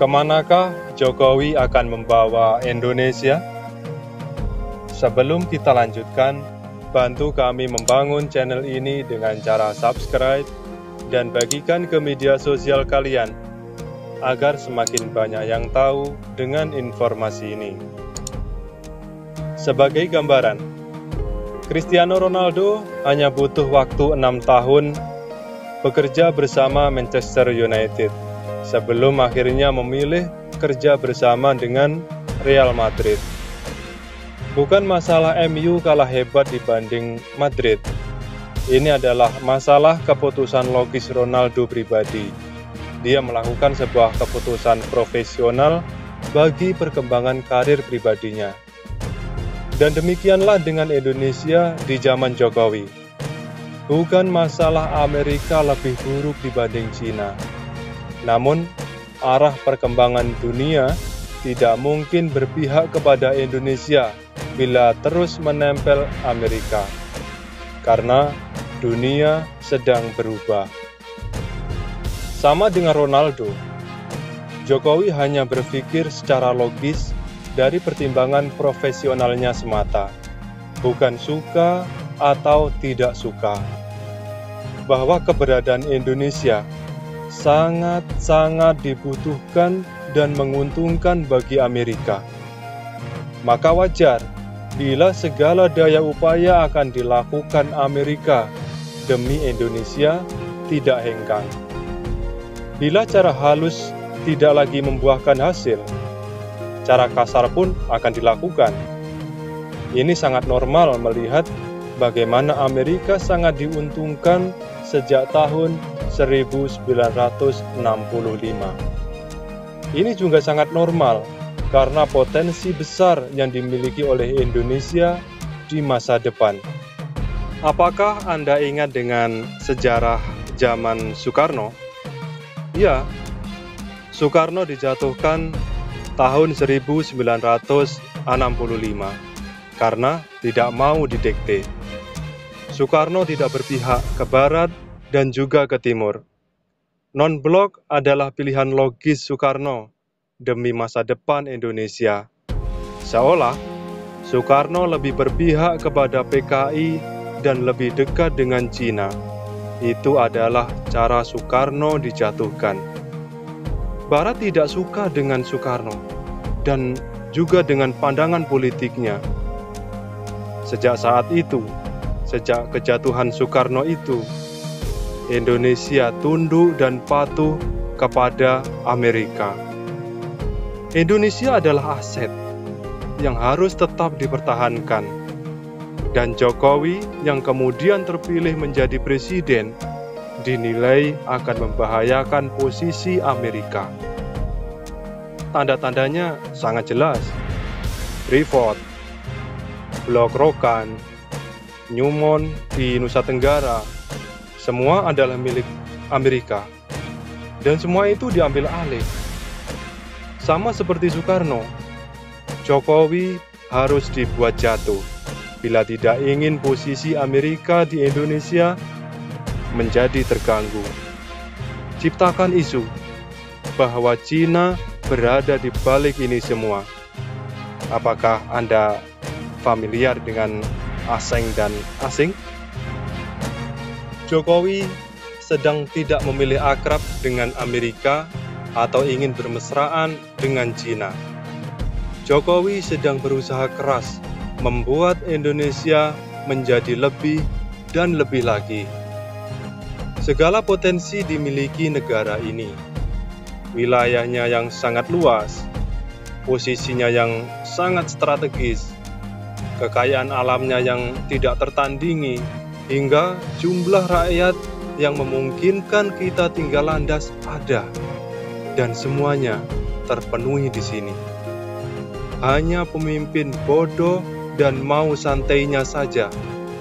Kemanakah Jokowi akan membawa Indonesia? Sebelum kita lanjutkan, bantu kami membangun channel ini dengan cara subscribe dan bagikan ke media sosial kalian, agar semakin banyak yang tahu dengan informasi ini. Sebagai gambaran, Cristiano Ronaldo hanya butuh waktu 6 tahun bekerja bersama Manchester United sebelum akhirnya memilih kerja bersama dengan Real Madrid. Bukan masalah MU kalah hebat dibanding Madrid. Ini adalah masalah keputusan logis Ronaldo pribadi. Dia melakukan sebuah keputusan profesional bagi perkembangan karir pribadinya. Dan demikianlah dengan Indonesia di zaman Jokowi. Bukan masalah Amerika lebih buruk dibanding Cina. Namun, arah perkembangan dunia tidak mungkin berpihak kepada Indonesia bila terus menempel Amerika. Karena dunia sedang berubah. Sama dengan Ronaldo, Jokowi hanya berpikir secara logis dari pertimbangan profesionalnya semata, bukan suka atau tidak suka. Bahwa keberadaan Indonesia sangat-sangat dibutuhkan dan menguntungkan bagi Amerika. Maka wajar bila segala daya upaya akan dilakukan Amerika demi Indonesia tidak hengkang. Bila cara halus tidak lagi membuahkan hasil, cara kasar pun akan dilakukan. Ini sangat normal melihat bagaimana Amerika sangat diuntungkan sejak tahun 1965. Ini juga sangat normal karena potensi besar yang dimiliki oleh Indonesia di masa depan. Apakah Anda ingat dengan sejarah zaman Soekarno? Ya, Soekarno dijatuhkan tahun 1965 karena tidak mau didikte. Soekarno tidak berpihak ke barat dan juga ke timur. Non-blok adalah pilihan logis Soekarno demi masa depan Indonesia. Seolah Soekarno lebih berpihak kepada PKI dan lebih dekat dengan Cina. Itu adalah cara Soekarno dijatuhkan. Barat tidak suka dengan Soekarno dan juga dengan pandangan politiknya. Sejak saat itu, sejak kejatuhan Soekarno itu, Indonesia tunduk dan patuh kepada Amerika. Indonesia adalah aset yang harus tetap dipertahankan. Dan Jokowi yang kemudian terpilih menjadi presiden dinilai akan membahayakan posisi Amerika. Tanda-tandanya sangat jelas. Freeport, Blok Rokan, Newmont di Nusa Tenggara, semua adalah milik Amerika. Dan semua itu diambil alih. Sama seperti Soekarno, Jokowi harus dibuat jatuh bila tidak ingin posisi Amerika di Indonesia menjadi terganggu. Ciptakan isu bahwa Cina berada di balik ini semua. Apakah Anda familiar dengan asing dan asing? Jokowi sedang tidak memilih akrab dengan Amerika atau ingin bermesraan dengan Cina. Jokowi sedang berusaha keras membuat Indonesia menjadi lebih dan lebih lagi. Segala potensi dimiliki negara ini. Wilayahnya yang sangat luas, posisinya yang sangat strategis, kekayaan alamnya yang tidak tertandingi, hingga jumlah rakyat yang memungkinkan kita tinggal landas ada. Dan semuanya terpenuhi di sini. Hanya pemimpin bodoh dan mau santainya saja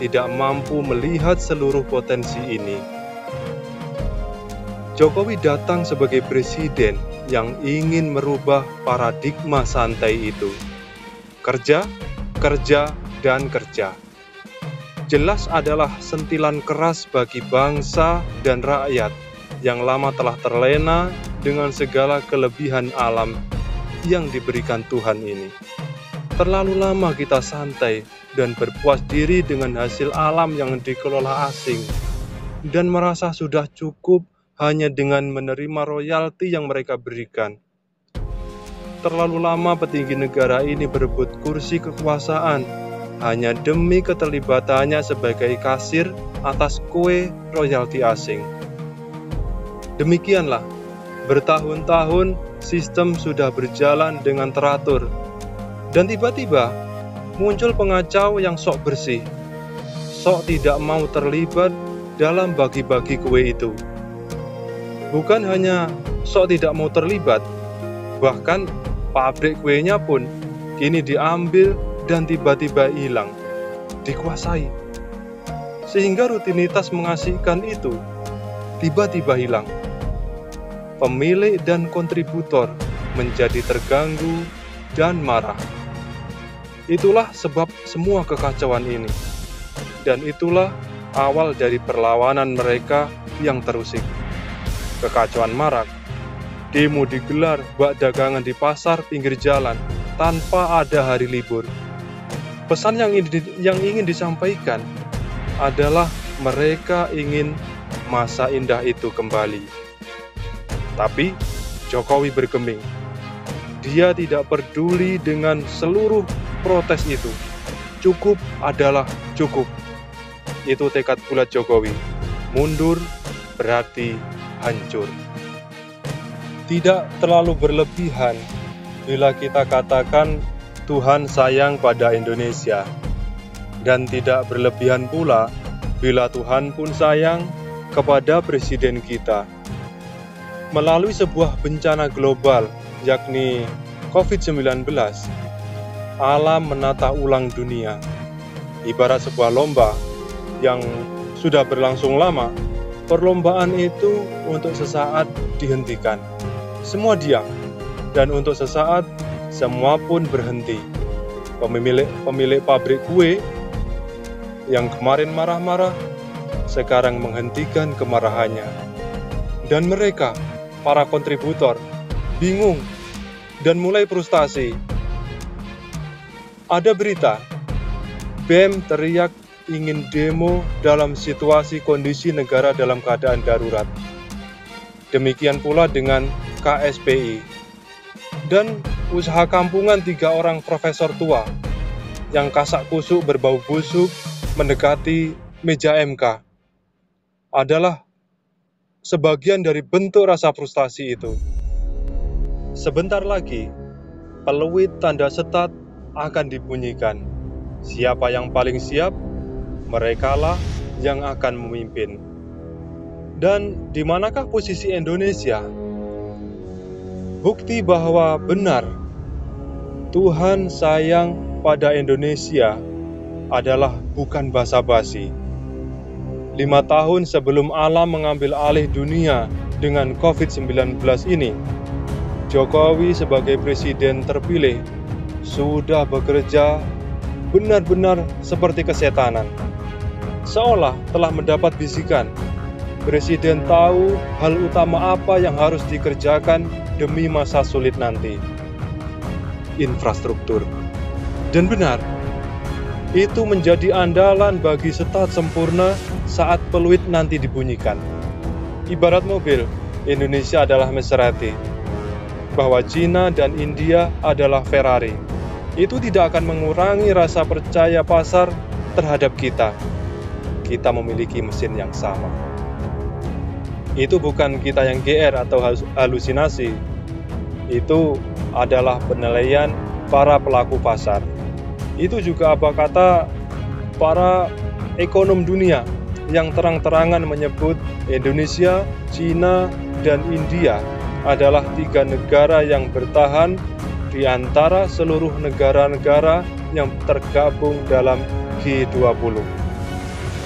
tidak mampu melihat seluruh potensi ini. Jokowi datang sebagai presiden yang ingin merubah paradigma santai itu. Kerja, kerja, dan kerja. Jelas adalah sentilan keras bagi bangsa dan rakyat yang lama telah terlena dengan segala kelebihan alam yang diberikan Tuhan ini. Terlalu lama kita santai dan berpuas diri dengan hasil alam yang dikelola asing, dan merasa sudah cukup hanya dengan menerima royalti yang mereka berikan. Terlalu lama petinggi negara ini berebut kursi kekuasaan hanya demi keterlibatannya sebagai kasir atas kue royalti asing. Demikianlah, bertahun-tahun sistem sudah berjalan dengan teratur, dan tiba-tiba muncul pengacau yang sok bersih, sok tidak mau terlibat dalam bagi-bagi kue itu. Bukan hanya sok tidak mau terlibat, bahkan pabrik kuenya pun kini diambil dan tiba-tiba hilang, dikuasai. Sehingga rutinitas mengasihkan itu tiba-tiba hilang. Pemilik dan kontributor menjadi terganggu dan marah. Itulah sebab semua kekacauan ini. Dan itulah awal dari perlawanan mereka yang terusik. Kekacauan marak. Demo digelar bak dagangan di pasar pinggir jalan tanpa ada hari libur. Pesan yang ingin disampaikan adalah mereka ingin masa indah itu kembali. Tapi Jokowi bergeming. Dia tidak peduli dengan seluruh protes itu. Cukup adalah cukup. Itu tekad bulat Jokowi. Mundur berarti hancur. Tidak terlalu berlebihan bila kita katakan Tuhan sayang pada Indonesia, dan tidak berlebihan pula bila Tuhan pun sayang kepada presiden kita. Melalui sebuah bencana global, yakni COVID-19, alam menata ulang dunia. Ibarat sebuah lomba yang sudah berlangsung lama, perlombaan itu untuk sesaat dihentikan. Semua diam, dan untuk sesaat semua pun berhenti. Pemilik pabrik kue yang kemarin marah-marah sekarang menghentikan kemarahannya. Dan mereka, para kontributor, bingung dan mulai frustasi. Ada berita, BEM teriak ingin demo dalam situasi kondisi negara dalam keadaan darurat. Demikian pula dengan KSPI, dan usaha kampungan 3 orang profesor tua yang kasak kusuk berbau busuk mendekati meja MK adalah sebagian dari bentuk rasa frustasi itu. Sebentar lagi, peluit tanda setat akan dibunyikan. Siapa yang paling siap, merekalah yang akan memimpin. Dan di manakah posisi Indonesia? Bukti bahwa benar Tuhan sayang pada Indonesia adalah bukan basa-basi. 5 tahun sebelum alam mengambil alih dunia dengan COVID-19 ini, Jokowi sebagai presiden terpilih sudah bekerja benar-benar seperti kesetanan. Seolah telah mendapat bisikan, presiden tahu hal utama apa yang harus dikerjakan demi masa sulit nanti. Infrastruktur. Dan benar, itu menjadi andalan bagi start sempurna saat peluit nanti dibunyikan. Ibarat mobil, Indonesia adalah Maserati, bahwa Cina dan India adalah Ferrari. Itu tidak akan mengurangi rasa percaya pasar terhadap kita. Kita memiliki mesin yang sama. Itu bukan kita yang GR atau halusinasi. Itu adalah penilaian para pelaku pasar. Itu juga apa kata para ekonom dunia yang terang-terangan menyebut Indonesia, Cina, dan India adalah 3 negara yang bertahan di antara seluruh negara-negara yang tergabung dalam G20.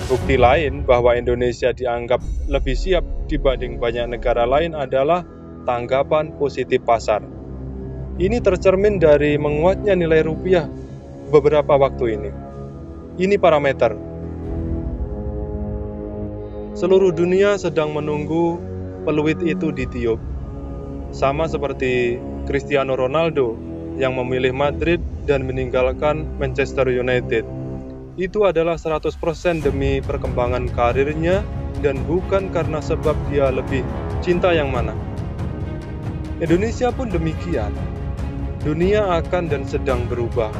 Bukti lain bahwa Indonesia dianggap lebih siap dibanding banyak negara lain adalah tanggapan positif pasar. Ini tercermin dari menguatnya nilai rupiah beberapa waktu ini. Ini parameter. Seluruh dunia sedang menunggu peluit itu ditiup. Sama seperti Cristiano Ronaldo yang memilih Madrid dan meninggalkan Manchester United. Itu adalah 100% demi perkembangan karirnya dan bukan karena sebab dia lebih cinta yang mana. Indonesia pun demikian. Dunia akan dan sedang berubah.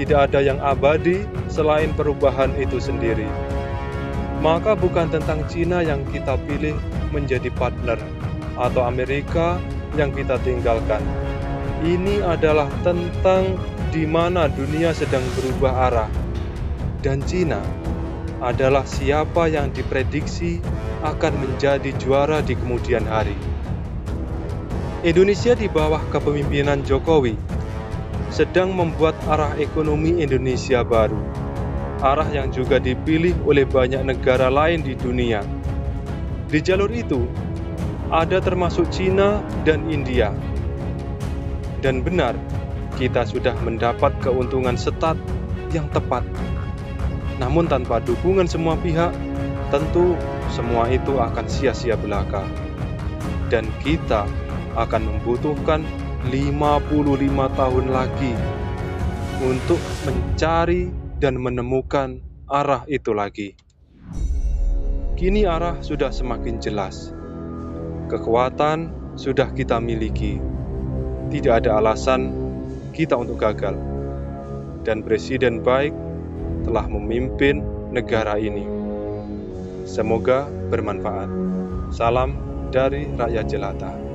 Tidak ada yang abadi selain perubahan itu sendiri. Maka bukan tentang Cina yang kita pilih menjadi partner atau Amerika yang kita tinggalkan. Ini adalah tentang di mana dunia sedang berubah arah. Dan Cina adalah siapa yang diprediksi akan menjadi juara di kemudian hari. Indonesia di bawah kepemimpinan Jokowi sedang membuat arah ekonomi Indonesia baru. Arah yang juga dipilih oleh banyak negara lain di dunia. Di jalur itu, ada termasuk Cina dan India. Dan benar, kita sudah mendapat keuntungan start yang tepat. Namun tanpa dukungan semua pihak, tentu semua itu akan sia-sia belaka. Dan kita akan membutuhkan 55 tahun lagi untuk mencari dan menemukan arah itu lagi. Kini arah sudah semakin jelas. Kekuatan sudah kita miliki. Tidak ada alasan kita untuk gagal. Dan presiden baik telah memimpin negara ini. Semoga bermanfaat. Salam dari rakyat jelata.